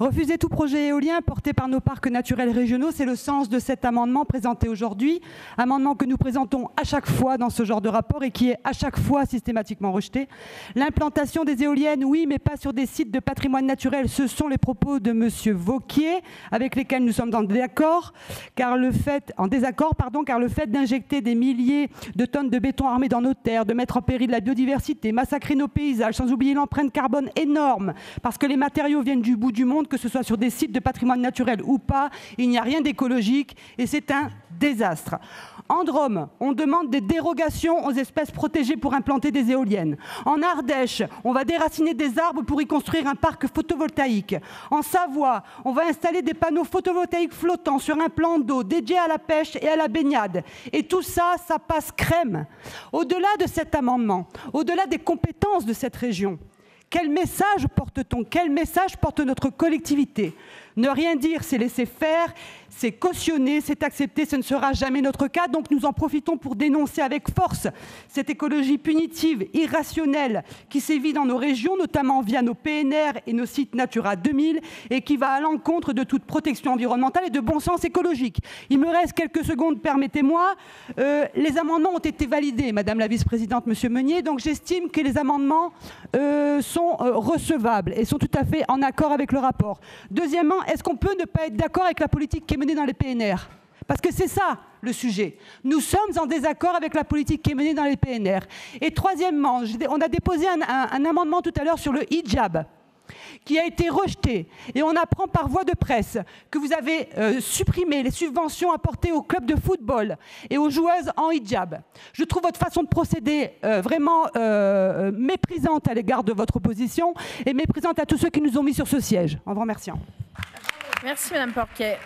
Refuser tout projet éolien porté par nos parcs naturels régionaux, c'est le sens de cet amendement présenté aujourd'hui. Amendement que nous présentons à chaque fois dans ce genre de rapport et qui est à chaque fois systématiquement rejeté. L'implantation des éoliennes, oui, mais pas sur des sites de patrimoine naturel. Ce sont les propos de M. Wauquiez, avec lesquels nous sommes en désaccord, car le fait d'injecter des milliers de tonnes de béton armé dans nos terres, de mettre en péril la biodiversité, massacrer nos paysages, sans oublier l'empreinte carbone énorme, parce que les matériaux viennent du bout du monde, que ce soit sur des sites de patrimoine naturel ou pas, il n'y a rien d'écologique et c'est un désastre. En Drôme, on demande des dérogations aux espèces protégées pour implanter des éoliennes. En Ardèche, on va déraciner des arbres pour y construire un parc photovoltaïque. En Savoie, on va installer des panneaux photovoltaïques flottants sur un plan d'eau dédié à la pêche et à la baignade. Et tout ça, ça passe crème. Au-delà de cet amendement, au-delà des compétences de cette région, quel message porte-t-on? Quel message porte notre collectivité? Ne rien dire, c'est laisser faire, c'est cautionner, c'est accepter, ce ne sera jamais notre cas. Donc nous en profitons pour dénoncer avec force cette écologie punitive, irrationnelle, qui sévit dans nos régions, notamment via nos PNR et nos sites Natura 2000, et qui va à l'encontre de toute protection environnementale et de bon sens écologique. Il me reste quelques secondes, permettez-moi. Les amendements ont été validés, Madame la Vice-présidente, Monsieur Meunier, donc j'estime que les amendements sont recevables et sont tout à fait en accord avec le rapport. Deuxièmement, est-ce qu'on peut ne pas être d'accord avec la politique qui est menée dans les PNR? Parce que c'est ça le sujet. Nous sommes en désaccord avec la politique qui est menée dans les PNR. Et troisièmement, on a déposé un amendement tout à l'heure sur le hijab qui a été rejeté. Et on apprend par voie de presse que vous avez supprimé les subventions apportées aux clubs de football et aux joueuses en hijab. Je trouve votre façon de procéder vraiment méprisante à l'égard de votre opposition et méprisante à tous ceux qui nous ont mis sur ce siège. En vous remerciant. Merci Madame Porquet.